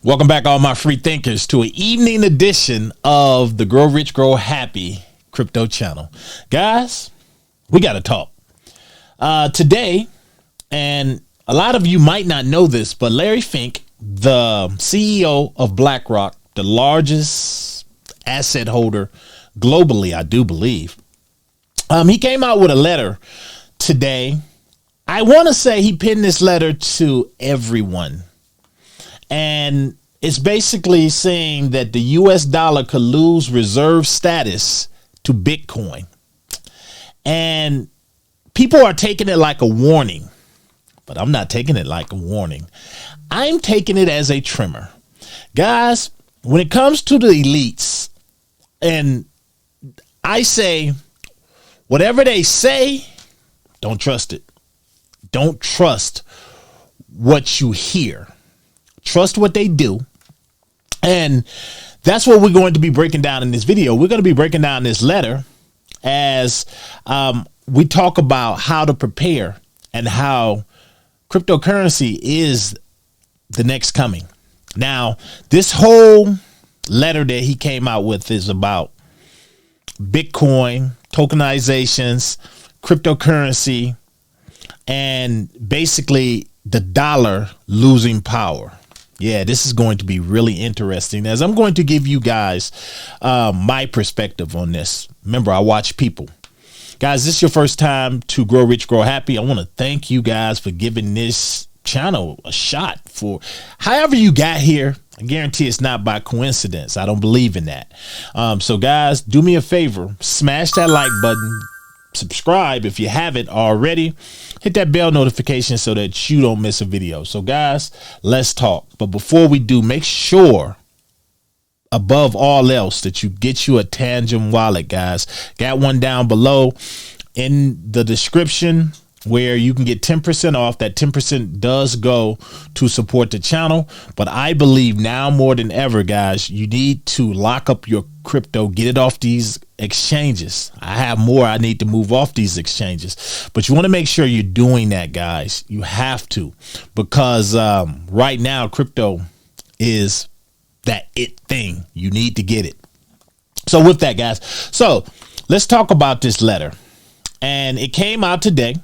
Welcome back, all my free thinkers, to an evening edition of the Grow Rich, Grow Happy crypto channel. Guys, we got to talk today, and a lot of you might not know this, but Larry Fink, the CEO of BlackRock, the largest asset holder globally, I do believe, he came out with a letter today. I want to say he penned this letter to everyone. And it's basically saying that the US dollar could lose reserve status to Bitcoin. And people are taking it like a warning, but I'm not taking it like a warning. I'm taking it as a tremor. Guys, when it comes to the elites, and I say, whatever they say, don't trust it. Don't trust what you hear. Trust what they do. And that's what we're going to be breaking down in this video. We're going to be breaking down this letter as we talk about how to prepare and how cryptocurrency is the next coming. Now, this whole letter that he came out with is about Bitcoin, tokenizations, cryptocurrency, and basically the dollar losing power. Yeah, this is going to be really interesting, as I'm going to give you guys my perspective on this. Remember, I watch people. Guys, this is your first time to Grow Rich, Grow Happy. I want to thank you guys for giving this channel a shot. For however you got here, I guarantee it's not by coincidence. I don't believe in that. So guys, do me a favor, smash that like button. Subscribe if you haven't already. Hit that bell notification so that you don't miss a video. So guys, let's talk. But before we do, make sure above all else that you get you a Tangent wallet, guys. Got one down below in the description where you can get 10% off. That 10% does go to support the channel. But I believe now more than ever, guys, you need to lock up your crypto, get it off these exchanges. I have more I need to move off these exchanges, but you want to make sure you're doing that, guys. You have to, because right now crypto is that it thing. You need to get it. So with that, guys, so let's talk about this letter. And it came out today.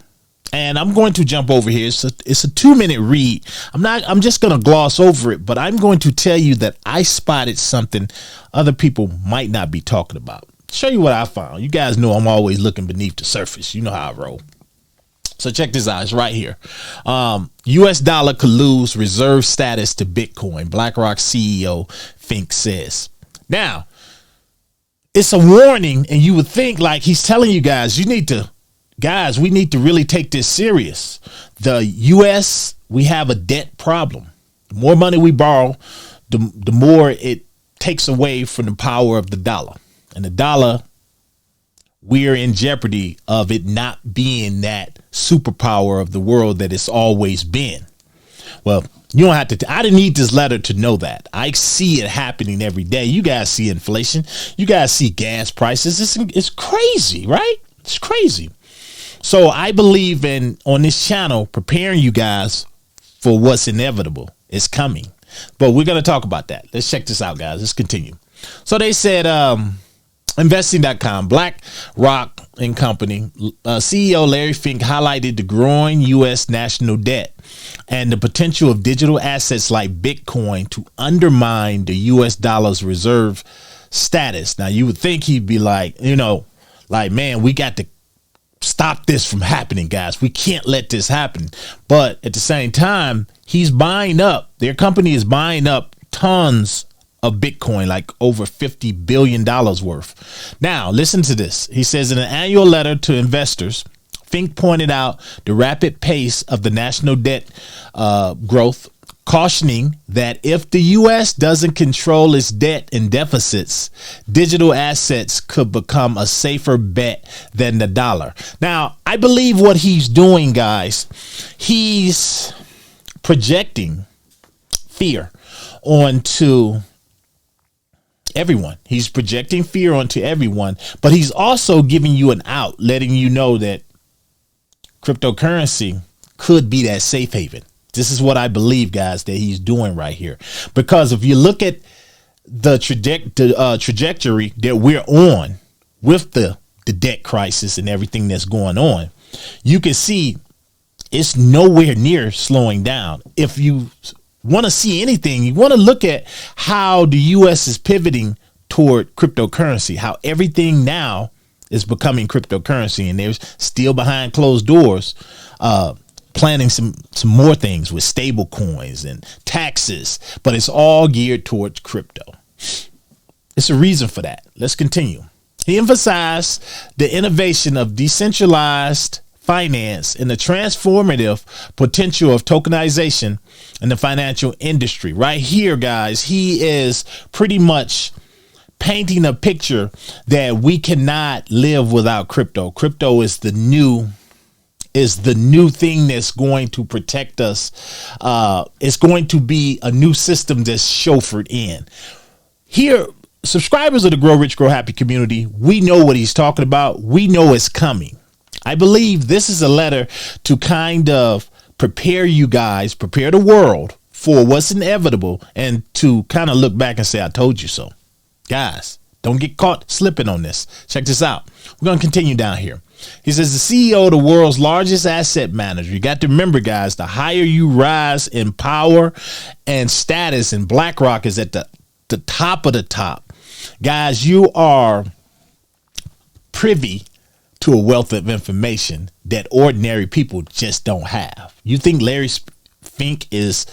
And I'm going to jump over here. It's a 2-minute read. I'm just going to gloss over it, but I'm going to tell you that I spotted something other people might not be talking about. Show you what I found. You guys know I'm always looking beneath the surface. You know how I roll. So check this out. It's right here. US dollar could lose reserve status to Bitcoin. BlackRock CEO Fink says. Now, it's a warning, and you would think like he's telling you guys, guys, we need to really take this serious. The U.S., we have a debt problem. The more money we borrow, the more it takes away from the power of the dollar. And the dollar, we're in jeopardy of it not being that superpower of the world that it's always been. Well, you don't have to. I didn't need this letter to know that. I see it happening every day. You guys see inflation. You guys see gas prices. It's crazy, right? It's crazy. So I believe on this channel, preparing you guys for what's inevitable is coming. But we're going to talk about that. Let's check this out, guys. Let's continue. So they said investing.com, BlackRock and Company, CEO Larry Fink highlighted the growing U.S. national debt and the potential of digital assets like Bitcoin to undermine the U.S. dollar's reserve status. Now, you would think he'd be like, man, we got to stop this from happening, guys. We can't let this happen. But at the same time, he's buying up. Their company is buying up tons of Bitcoin, like over $50 billion worth. Now, listen to this. He says in an annual letter to investors, Fink pointed out the rapid pace of the national debt growth, cautioning that if the U.S. doesn't control its debt and deficits, digital assets could become a safer bet than the dollar. Now, I believe what he's doing, guys, he's projecting fear onto everyone. He's projecting fear onto everyone, but he's also giving you an out, letting you know that cryptocurrency could be that safe haven. This is what I believe, guys, that he's doing right here. Because if you look at the trajectory that we're on with the debt crisis and everything that's going on, you can see it's nowhere near slowing down. If you want to see anything, you want to look at how the U.S. is pivoting toward cryptocurrency, how everything now is becoming cryptocurrency, and there's still behind closed doors planning some more things with stable coins and taxes, but it's all geared towards crypto. It's a reason for that. Let's continue. He emphasized the innovation of decentralized finance and the transformative potential of tokenization in the financial industry. Right here, guys, he is pretty much painting a picture that we cannot live without crypto. Crypto is the new thing that's going to protect us. It's going to be a new system that's chauffeured in. Here, subscribers of the Grow Rich, Grow Happy community, we know what he's talking about. We know it's coming. I believe this is a letter to kind of prepare you guys, prepare the world for what's inevitable, and to kind of look back and say, I told you so. Guys, don't get caught slipping on this. Check this out. We're going to continue down here. He says the CEO of the world's largest asset manager. You got to remember, guys, the higher you rise in power and status, and BlackRock is at the top of the top. Guys, you are privy to a wealth of information that ordinary people just don't have. You think Larry Fink is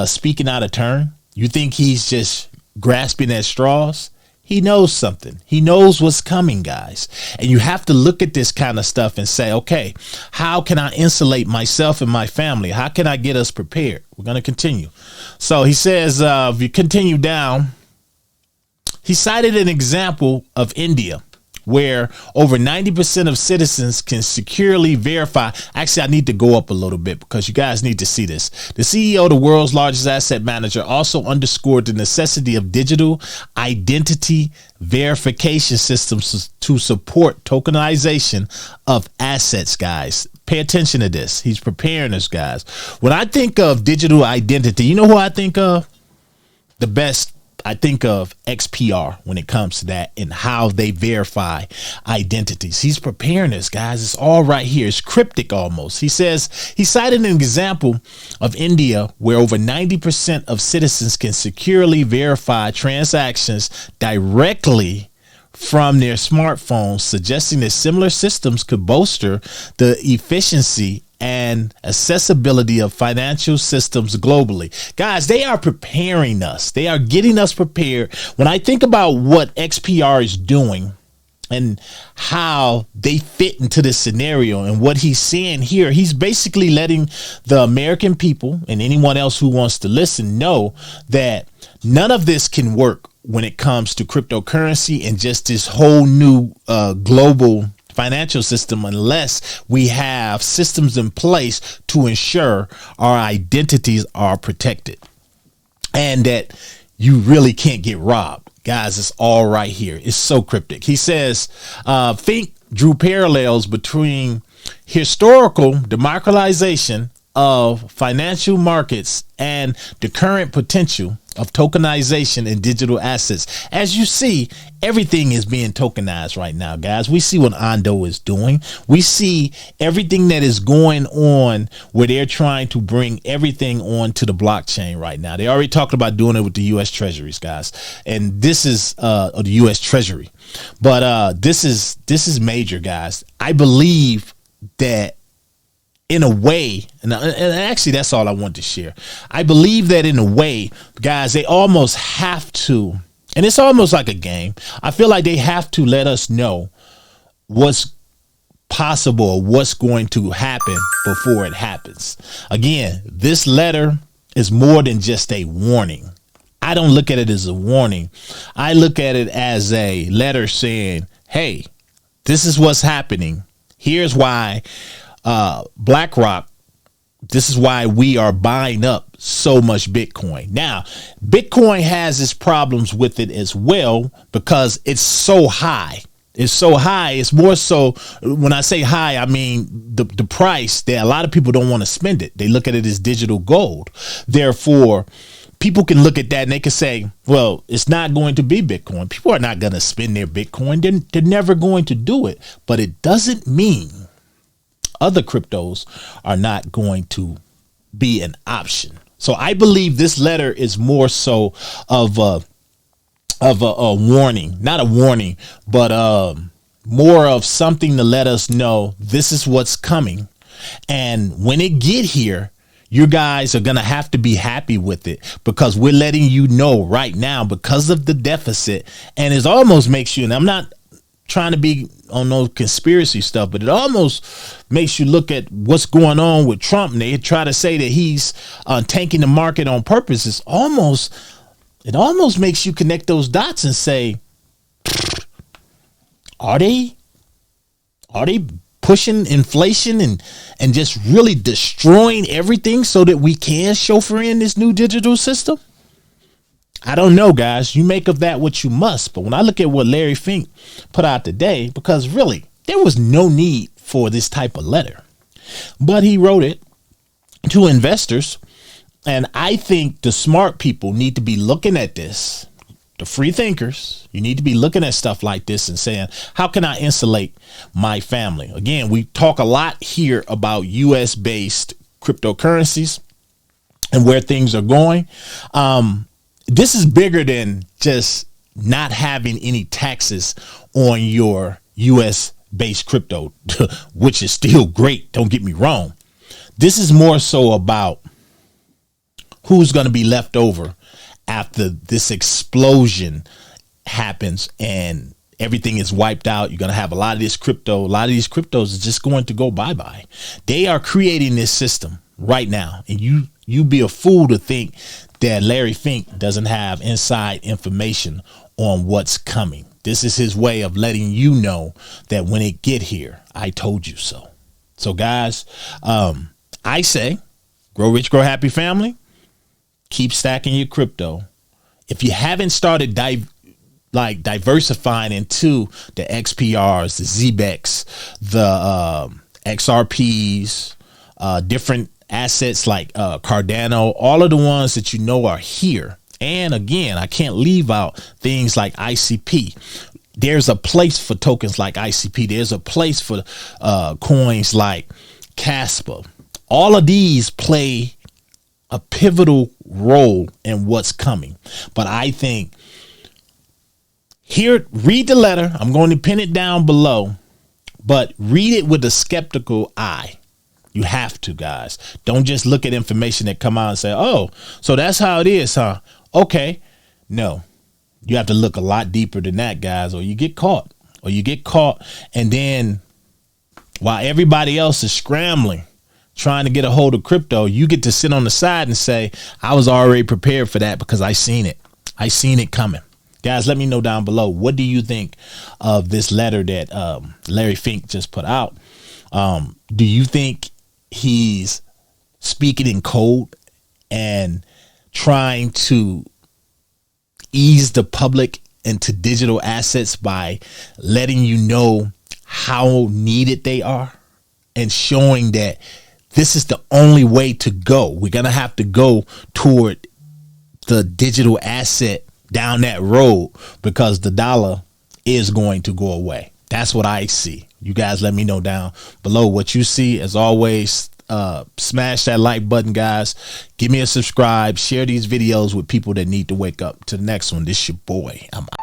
speaking out of turn? You think he's just grasping at straws? He knows something. He knows what's coming, guys. And you have to look at this kind of stuff and say, okay, how can I insulate myself and my family? How can I get us prepared? We're going to continue. So he says, if you continue down, he cited an example of India, where over 90% of citizens can securely verify. Actually, I need to go up a little bit because you guys need to see this. The CEO of the world's largest asset manager also underscored the necessity of digital identity verification systems to support tokenization of assets, guys. Pay attention to this. He's preparing us, guys. When I think of digital identity, you know who I think of? The best. I think of XPR when it comes to that and how they verify identities. He's preparing us, guys. It's all right here. It's cryptic almost. He says he cited an example of India where over 90% of citizens can securely verify transactions directly from their smartphones, suggesting that similar systems could bolster the efficiency and accessibility of financial systems globally. Guys, they are preparing us. They are getting us prepared. When I think about what XPR is doing and how they fit into this scenario and what he's saying here, he's basically letting the American people and anyone else who wants to listen know that none of this can work when it comes to cryptocurrency and just this whole new global financial system unless we have systems in place to ensure our identities are protected and that you really can't get robbed. Guys, it's all right here. It's so cryptic. He says Fink drew parallels between historical democratization of financial markets and the current potential of tokenization in digital assets. As you see, everything is being tokenized right now, guys. We see what Ondo is doing. We see everything that is going on where they're trying to bring everything onto the blockchain right now. They already talked about doing it with the U.S. Treasuries, guys. And this is the U.S. Treasury. But this is major, guys. I believe that in a way, and actually that's all I want to share. I believe that in a way, guys, they almost have to, and it's almost like a game. I feel like they have to let us know what's possible or what's going to happen before it happens. Again, this letter is more than just a warning. I don't look at it as a warning. I look at it as a letter saying, hey, this is what's happening. Here's why BlackRock, this is why we are buying up so much Bitcoin. Now, Bitcoin has its problems with it as well because it's so high. is so high. It's more so, when I say high, I mean the price that a lot of people don't want to spend it. They look at it as digital gold. Therefore, people can look at that and they can say, well, it's not going to be Bitcoin. People are not going to spend their Bitcoin. They're never going to do it. But it doesn't mean other cryptos are not going to be an option. So I believe this letter is more so of a warning, not a warning, but more of something to let us know this is what's coming. And when it get here, you guys are going to have to be happy with it, because we're letting you know right now because of the deficit. And it almost makes you, and I'm not trying to be on no conspiracy stuff, but it almost makes you look at what's going on with Trump. And they try to say that he's tanking the market on purpose. It almost makes you connect those dots and say, are they pushing inflation and just really destroying everything so that we can chauffeur in this new digital system? I don't know, guys. You make of that what you must. But when I look at what Larry Fink put out today, because really there was no need for this type of letter, but he wrote it to investors. And I think the smart people need to be looking at this. The free thinkers, you need to be looking at stuff like this and saying, how can I insulate my family? Again, we talk a lot here about US based cryptocurrencies and where things are going. This is bigger than just not having any taxes on your US based crypto, which is still great. Don't get me wrong. This is more so about who's going to be left over after this explosion happens and everything is wiped out. You're going to have a lot of these cryptos is just going to go bye-bye. They are creating this system right now. And you be a fool to think that Larry Fink doesn't have inside information on what's coming. This is his way of letting you know that when it get here, I told you so. So guys, I say, grow rich, grow happy, family. Keep stacking your crypto. If you haven't started diversifying into the XPRs, the ZBEX, the XRPs, different assets like Cardano, all of the ones that you know are here. And again, I can't leave out things like ICP. There's a place for tokens like ICP. There's a place for coins like Casper. All of these play a pivotal role in what's coming. But I think here, read the letter. I'm going to pin it down below, but read it with a skeptical eye. You have to, guys. Don't just look at information that come out and say, oh, so that's how it is, huh? Okay. No, you have to look a lot deeper than that, guys, or you get caught. And then while everybody else is scrambling, trying to get a hold of crypto, you get to sit on the side and say, I was already prepared for that because I seen it. I seen it coming. Guys, let me know down below. What do you think of this letter that Larry Fink just put out? Do you think he's speaking in code and trying to ease the public into digital assets by letting you know how needed they are and showing that this is the only way to go? We're going to have to go toward the digital asset down that road because the dollar is going to go away. That's what I see. You guys let me know down below what you see. As always, smash that like button, guys. Give me a subscribe. Share these videos with people that need to wake up. To the next one, this your boy. I'm out.